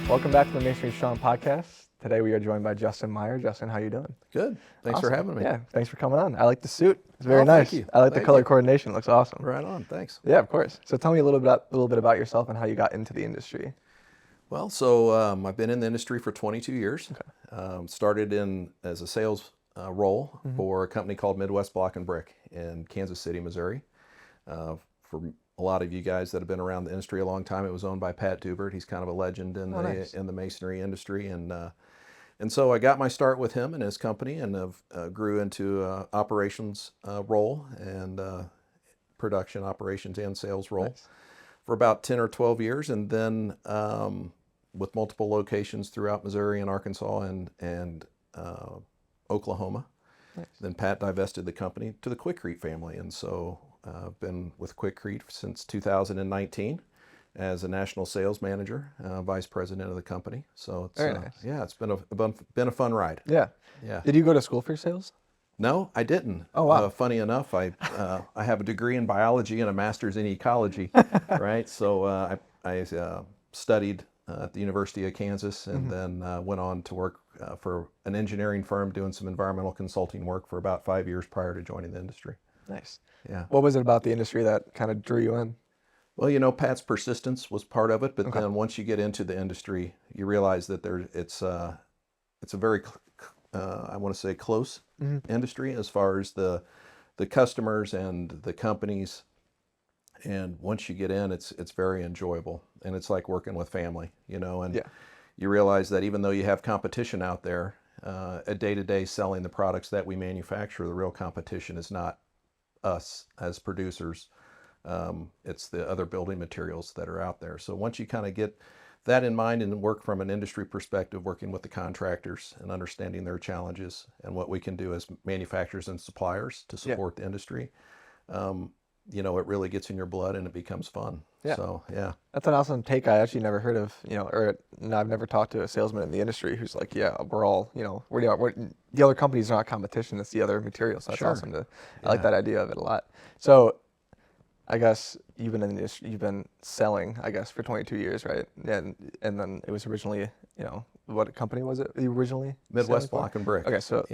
Welcome back to the Masonry Strong Podcast. Today we are joined by Justin Meyer. Justin, how you doing? Good. Thanks for having me. Yeah, thanks for coming on. I like the suit. It's very nice. Thank you. I like the color coordination. It looks awesome. Right on. Thanks. Yeah, of course. So tell me a little bit about yourself and how you got into the industry. Well, so I've been in the industry for 22 years. Okay. Started in as a sales role for a company called Midwest Block and Brick in Kansas City, Missouri. For a lot of you guys that have been around the industry a long time, it was owned by Pat Dubert. He's kind of a legend in the masonry industry, and so I got my start with him and his company, and grew into operations role and production operations and sales role for about 10 or 12 years, and then with multiple locations throughout Missouri and Arkansas and Oklahoma. Nice. Then Pat divested the company to the Quikrete family, and so I've been with Quikrete since 2019 as a national sales manager, vice president of the company. So it's very nice. Yeah, it's been a fun ride. Yeah. Did you go to school for sales? No, I didn't. Oh wow. Funny enough, I have a degree in biology and a master's in ecology, right? So I studied at the University of Kansas, and then went on to work for an engineering firm doing some environmental consulting work for about 5 years prior to joining the industry. Nice. Yeah. What was it about the industry that kind of drew you in? Well, Pat's persistence was part of it, but then once you get into the industry, you realize that it's a very, I want to say, close industry as far as the customers and the companies. And once you get in, it's very enjoyable, and it's like working with family, and you realize that even though you have competition out there, a day-to-day selling the products that we manufacture, the real competition is not us as producers. It's the other building materials that are out there. So once you kind of get that in mind and work from an industry perspective, working with the contractors and understanding their challenges and what we can do as manufacturers and suppliers to support the industry, it really gets in your blood and it becomes fun. Yeah. So, yeah. That's an awesome take. I actually never heard of, I've never talked to a salesman in the industry who's like, we're all, we're the other companies are not competition, it's the other materials. So that's awesome. I like that idea of it a lot. So I guess you've been in the industry, you've been selling, I guess, for 22 years, right? And then it was originally, what company was it originally? Midwest Block and Brick. Okay, so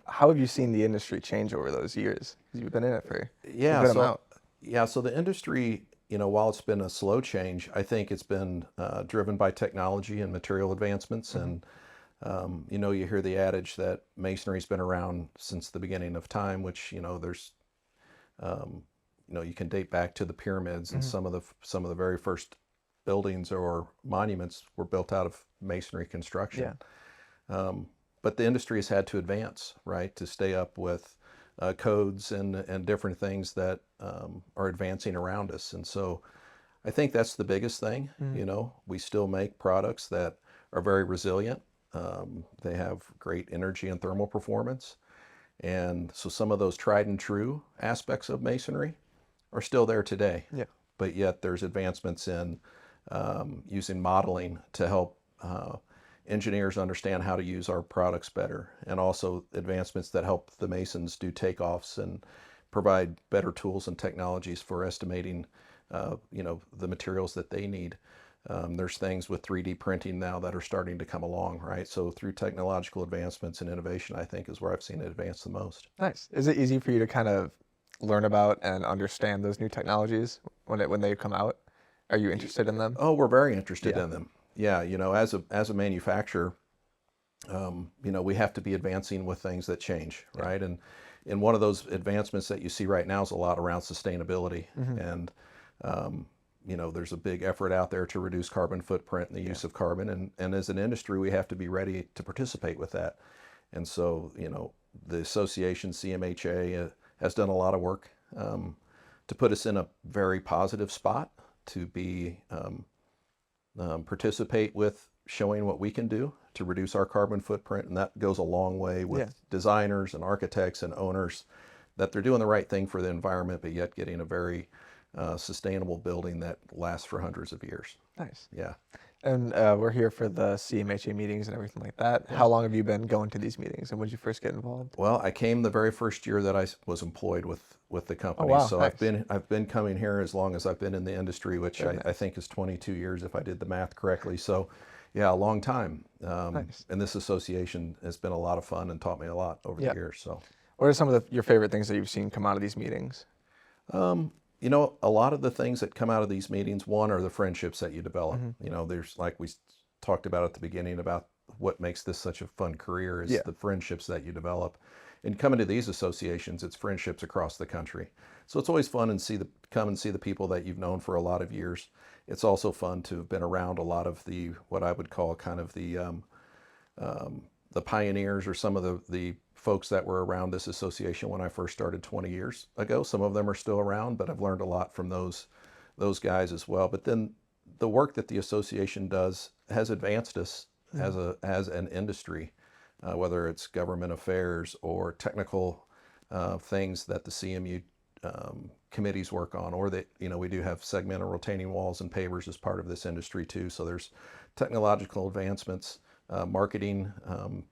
how have you seen the industry change over those years? Because you've been in it for a good amount. So the industry, while it's been a slow change, I think it's been driven by technology and material advancements. And, you hear the adage that masonry's been around since the beginning of time, which, there's, you can date back to the pyramids, and some of the very first buildings or monuments were built out of masonry construction. Yeah. But the industry has had to advance, right, to stay up with codes and different things that are advancing around us. And so I think that's the biggest thing. We still make products that are very resilient. They have great energy and thermal performance. And so some of those tried and true aspects of masonry are still there today. Yeah. But yet there's advancements in using modeling to help engineers understand how to use our products better, and also advancements that help the masons do takeoffs and provide better tools and technologies for estimating, the materials that they need. There's things with 3D printing now that are starting to come along, right? So through technological advancements and innovation, I think is where I've seen it advance the most. Nice. Is it easy for you to kind of learn about and understand those new technologies when they come out? Are you interested in them? Oh, we're very interested in them. Yeah, as a manufacturer, we have to be advancing with things that change, right? And one of those advancements that you see right now is a lot around sustainability. And, there's a big effort out there to reduce carbon footprint and the use of carbon. And as an industry, we have to be ready to participate with that. And so, the association, CMHA, has done a lot of work to put us in a very positive spot to be participate with showing what we can do to reduce our carbon footprint. And that goes a long way with designers and architects and owners, that they're doing the right thing for the environment, but yet getting a very sustainable building that lasts for hundreds of years. Nice. Yeah. And we're here for the CMHA meetings and everything like that. Yeah. How long have you been going to these meetings, and when did you first get involved? Well, I came the very first year that I was employed with the company. Oh, wow. So nice. I've been coming here as long as I've been in the industry, which I think is 22 years if I did the math correctly. So Yeah, a long time. Nice. And this association has been a lot of fun and taught me a lot over the years. So, what are some of your favorite things that you've seen come out of these meetings? you know, a lot of the things that come out of these meetings, one, are the friendships that you develop. You know, there's, like we talked about at the beginning, about what makes this such a fun career is the friendships that you develop. And coming to these associations, it's friendships across the country. So it's always fun and come and see the people that you've known for a lot of years. It's also fun to have been around a lot of what I would call kind of the pioneers, or some of the folks that were around this association when I first started 20 years ago. Some of them are still around, but I've learned a lot from those guys as well. But then the work that the association does has advanced us as an industry, whether it's government affairs or technical things that the CMU committees work on, or that, you know, we do have segmental retaining walls and pavers as part of this industry too. So there's technological advancements, marketing,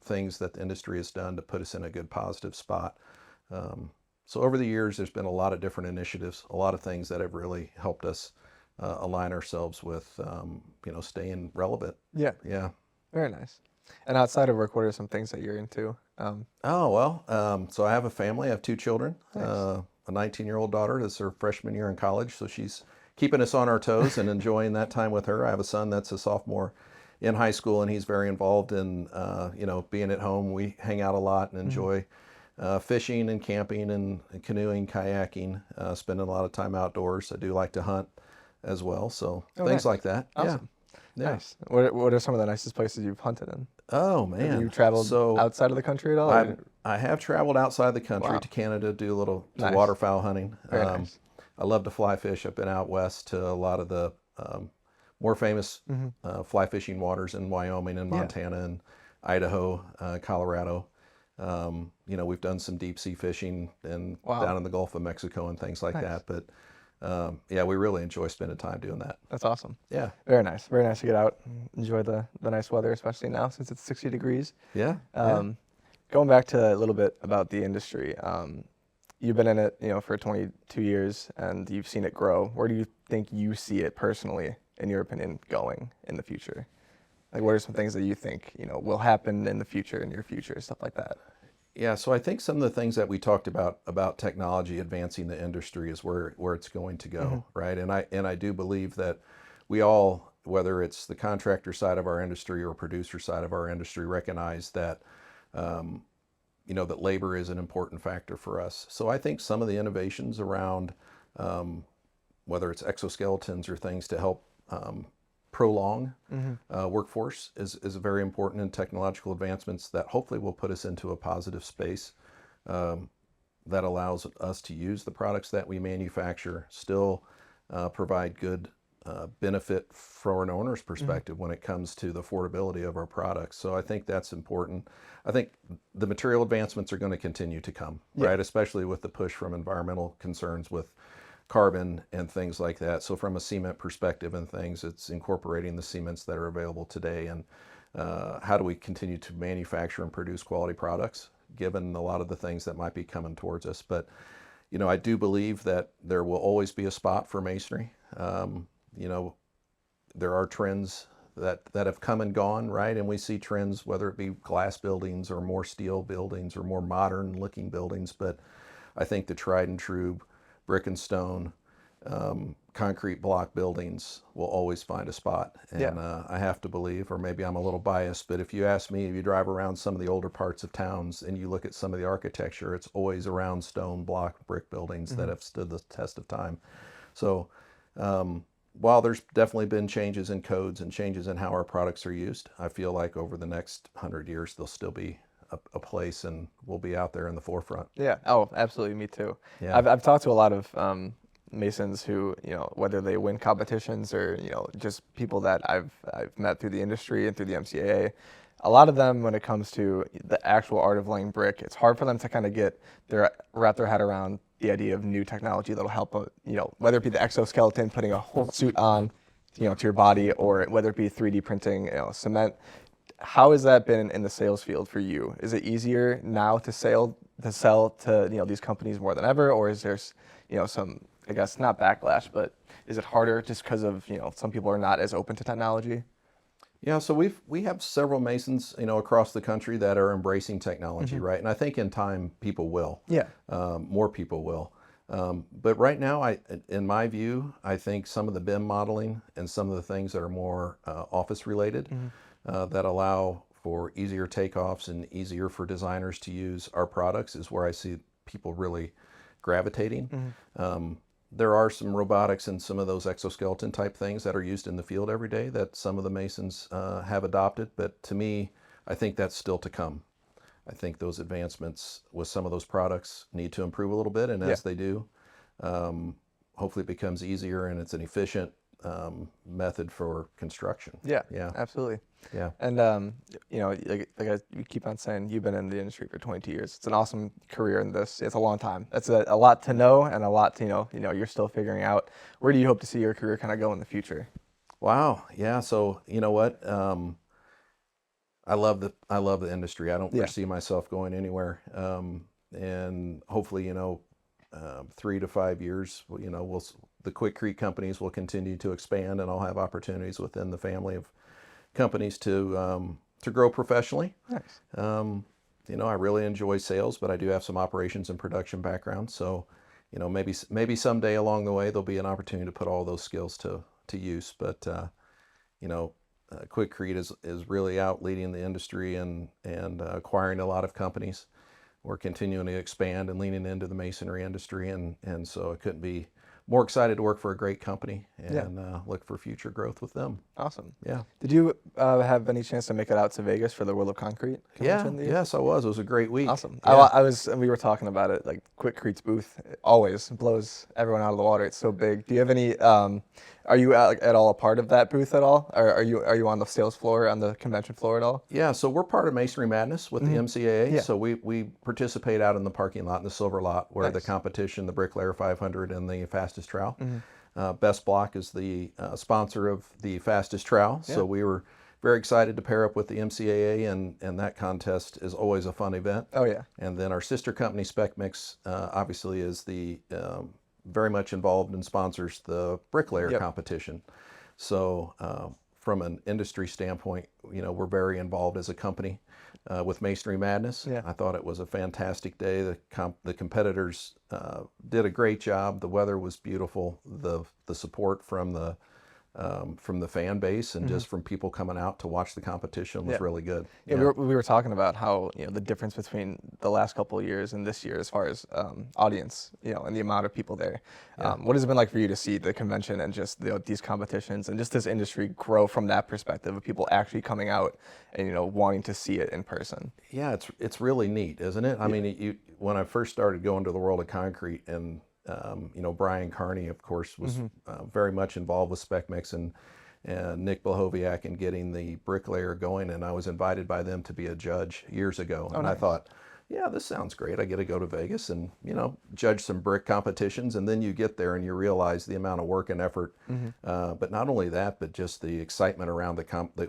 things that the industry has done to put us in a good positive spot. So over the years, there's been a lot of different initiatives, a lot of things that have really helped us align ourselves with, you know, staying relevant. Yeah. Yeah. Very nice. And outside of work, what are some things that you're into? So I have a family. I have 2 children. Nice. A 19-year-old daughter. This is her freshman year in college, so she's keeping us on our toes and enjoying that time with her. I have a son that's a sophomore in high school, and he's very involved in, you know, being at home. We hang out a lot and enjoy fishing and camping and canoeing, kayaking, spending a lot of time outdoors. I do like to hunt as well, so things nice. like that. Awesome. Yeah. Nice. What are some of the nicest places you've hunted in? Oh man, Have you traveled outside of the country at all? I have traveled outside the country to Canada, do a little waterfowl hunting. Very nice. I love to fly fish. I've been out west to a lot of the more famous fly fishing waters in Wyoming and Montana and Idaho, Colorado. You know, we've done some deep sea fishing and down in the Gulf of Mexico and things like that. But yeah, we really enjoy spending time doing that. That's awesome. Yeah. Very nice. Very nice to get out and enjoy the nice weather, especially now since it's 60 degrees. Yeah. Going back to a little bit about the industry, you've been in it, you know, for 22 years, and you've seen it grow. Where do you think you see it personally, in your opinion, going in the future? Like, what are some things that you think, you know, will happen in the future, in your future, stuff like that? Yeah, so I think some of the things that we talked about technology advancing the industry is where it's going to go, right? And I do believe that we all, whether it's the contractor side of our industry or producer side of our industry, recognize that you know, that labor is an important factor for us. So I think some of the innovations around whether it's exoskeletons or things to help prolong workforce is very important, in technological advancements that hopefully will put us into a positive space that allows us to use the products that we manufacture, still provide good benefit from an owner's perspective when it comes to the affordability of our products. So I think that's important. I think the material advancements are going to continue to come, right? Especially with the push from environmental concerns with carbon and things like that. So from a cement perspective and things, it's incorporating the cements that are available today, and how do we continue to manufacture and produce quality products given a lot of the things that might be coming towards us. But, you know, I do believe that there will always be a spot for masonry. You know, there are trends that have come and gone, right? And we see trends, whether it be glass buildings or more steel buildings or more modern looking buildings. But I think the tried and true brick and stone, concrete block buildings will always find a spot. And I have to believe, or maybe I'm a little biased, but if you ask me, if you drive around some of the older parts of towns and you look at some of the architecture, it's always around stone block brick buildings that have stood the test of time. So while there's definitely been changes in codes and changes in how our products are used, I feel like over the next 100 years, there'll still be a place, and we'll be out there in the forefront. Yeah. Oh, absolutely. Me too. Yeah. I've talked to a lot of masons who, you know, whether they win competitions or, you know, just people that I've met through the industry and through the MCAA. A lot of them, when it comes to the actual art of laying brick, it's hard for them to kind of wrap their head around the idea of new technology that'll help, you know, whether it be the exoskeleton, putting a whole suit on, you know, to your body, or whether it be 3D printing, you know, cement. How has that been in the sales field for you? Is it easier now to sell to, you know, these companies more than ever, or is there, you know, some, I guess, not backlash, but is it harder just because of, you know, some people are not as open to technology? Yeah, so we have several masons, across the country that are embracing technology, right? And I think in time people will. Yeah. More people will. But right now, in my view, I think some of the BIM modeling and some of the things that are more office related that allow for easier takeoffs and easier for designers to use our products is where I see people really gravitating. There are some robotics and some of those exoskeleton type things that are used in the field every day that some of the masons have adopted. But to me, I think that's still to come. I think those advancements with some of those products need to improve a little bit. And as they do, hopefully it becomes easier and it's an efficient method for construction. Yeah, Yeah. absolutely. Yeah. And you keep on saying, you've been in the industry for 22 years. It's an awesome career in this. It's a long time. It's a lot to know and a lot to, you're still figuring out. Where do you hope to see your career kind of go in the future? Wow. Yeah. So you know what? I love the industry. I don't foresee myself going anywhere. And hopefully, 3 to 5 years, the Quikrete companies will continue to expand, and I'll have opportunities within the family of companies to grow professionally. Nice. I really enjoy sales, but I do have some operations and production background. So, maybe someday along the way there'll be an opportunity to put all those skills to use. But Quikrete is really out leading the industry and acquiring a lot of companies. We're continuing to expand and leaning into the masonry industry, and so I couldn't be more excited to work for a great company and look for future growth with them. Awesome. Yeah. Did you have any chance to make it out to Vegas for the World of Concrete convention? Yes, I was. It was a great week. Awesome. Yeah. We were talking about it, like Quikrete's booth always blows everyone out of the water. It's so big. Do you have any, are you at all a part of that booth at all? Or are you on the sales floor, on the convention floor at all? Yeah, so we're part of Masonry Madness with the MCAA. Yeah. So we participate out in the parking lot, in the silver lot, where the competition, the Bricklayer 500 and the Fastest Trowel. Best Block is the sponsor of the Fastest Trowel. So we were very excited to pair up with the MCAA, and that contest is always a fun event. Oh, yeah. And then our sister company, Spec Mix, obviously is the very much involved and sponsors the Bricklayer competition. So from an industry standpoint, we're very involved as a company with Masonry Madness. Yeah. I thought it was a fantastic day. The competitors did a great job. The weather was beautiful. The support from the fan base and just from people coming out to watch the competition was really good. Yeah, we were talking about how the difference between the last couple of years and this year as far as audience, and the amount of people there. What has it been like for you to see the convention and just these competitions and just this industry grow from that perspective of people actually coming out and wanting to see it in person? Yeah, it's really neat, isn't it? I mean, when I first started going to the World of Concrete and Brian Carney, of course, was very much involved with Spec Mix and Nick Blahoviak in getting the Bricklayer going, and I was invited by them to be a judge years ago. And I thought, yeah, this sounds great. I get to go to Vegas and judge some brick competitions, and then you get there and you realize the amount of work and effort. But not only that, but just the excitement around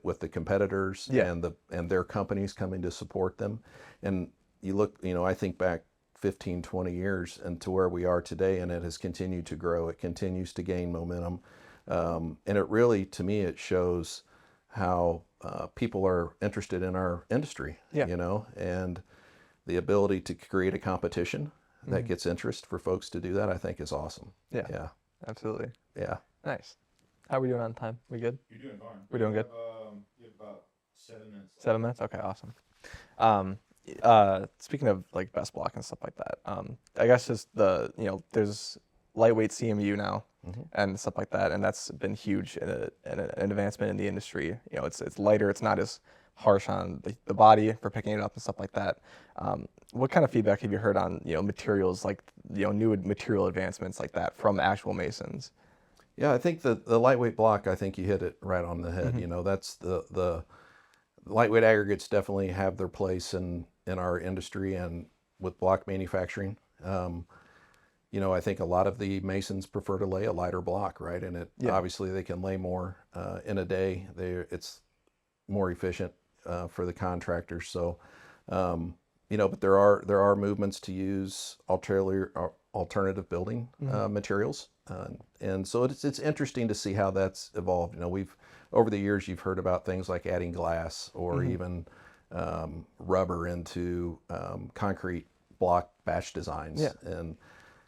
with the competitors and their companies coming to support them. And you look, I think back 15, 20 years and to where we are today, and it has continued to grow. It continues to gain momentum. And it really, to me, it shows how people are interested in our industry, and the ability to create a competition that gets interest for folks to do that, I think is awesome. Yeah. Absolutely. Yeah. Nice. How are we doing on time? We good? You're doing fine. We're doing good? You have about 7 minutes. 7 minutes? Okay, awesome. Speaking of like Best Block and stuff like that, I guess just there's lightweight CMU now and stuff like that, and that's been huge and an advancement in the industry. It's lighter, it's not as harsh on the body for picking it up and stuff like that. What kind of feedback have you heard on materials like new material advancements like that from actual masons? Yeah, I think the lightweight block, I think you hit it right on the head. That's the lightweight aggregates definitely have their place in our industry and with block manufacturing. I think a lot of the masons prefer to lay a lighter block, right? And obviously they can lay more in a day. It's more efficient for the contractors. So, but there are movements to use alternative building materials. And so it's interesting to see how that's evolved. You know, over the years, you've heard about things like adding glass or even rubber into concrete block batch designs. Yeah.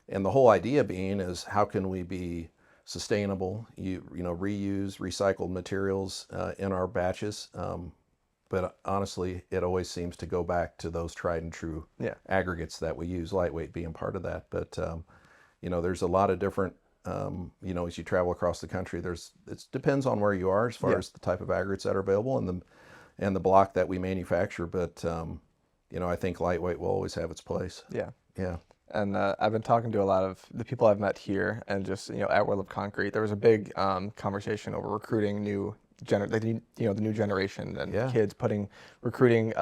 And the whole idea being is how can we be sustainable, reuse recycled materials in our batches. But honestly, it always seems to go back to those tried and true aggregates that we use, lightweight being part of that. But, there's a lot of different, as you travel across the country, it depends on where you are as far as the type of aggregates that are available and the block that we manufacture. But, I think lightweight will always have its place. Yeah. Yeah. And I've been talking to a lot of the people I've met here and just, at World of Concrete. There was a big conversation over recruiting the new generation and kids recruiting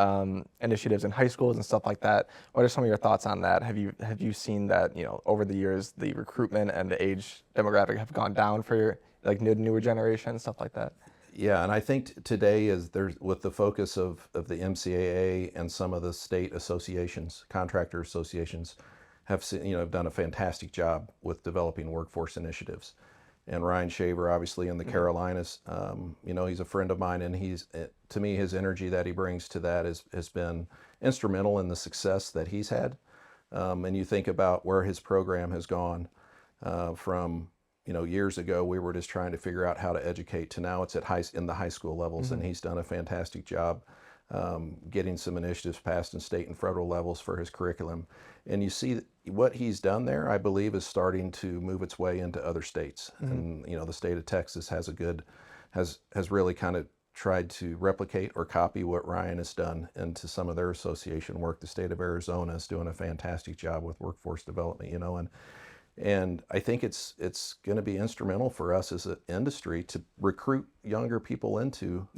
initiatives in high schools and stuff like that. What are some of your thoughts on that? Have you seen that, over the years, the recruitment and the age demographic have gone down for newer generation, stuff like that? Yeah, and I think today with the focus of the MCAA and some of the state associations, contractor associations, have done a fantastic job with developing workforce initiatives. And Ryan Shaver, obviously in the Carolinas, he's a friend of mine, and to me, his energy that he brings to that has been instrumental in the success that he's had. And you think about where his program has gone from, years ago, we were just trying to figure out how to educate to now it's in the high school levels, and he's done a fantastic job getting some initiatives passed in state and federal levels for his curriculum. And you see what he's done there, I believe, is starting to move its way into other states. And, the state of Texas has really kind of tried to replicate or copy what Ryan has done into some of their association work. The state of Arizona is doing a fantastic job with workforce development, and I think it's going to be instrumental for us as an industry to recruit younger people into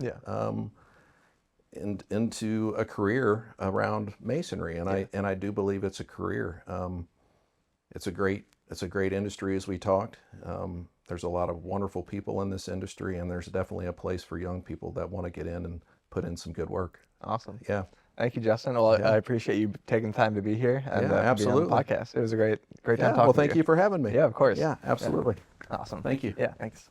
a career around masonry, and I do believe it's a career. It's a great industry, as we talked. There's a lot of wonderful people in this industry, and there's definitely a place for young people that want to get in and put in some good work. Awesome. Yeah. Thank you, Justin. Well, I appreciate you taking the time to be here and absolutely. be on the podcast. It was a great time talking to you. Well, thank you for having me. Yeah, of course. Yeah, absolutely. Yeah. Awesome. Thank you. Yeah, thanks.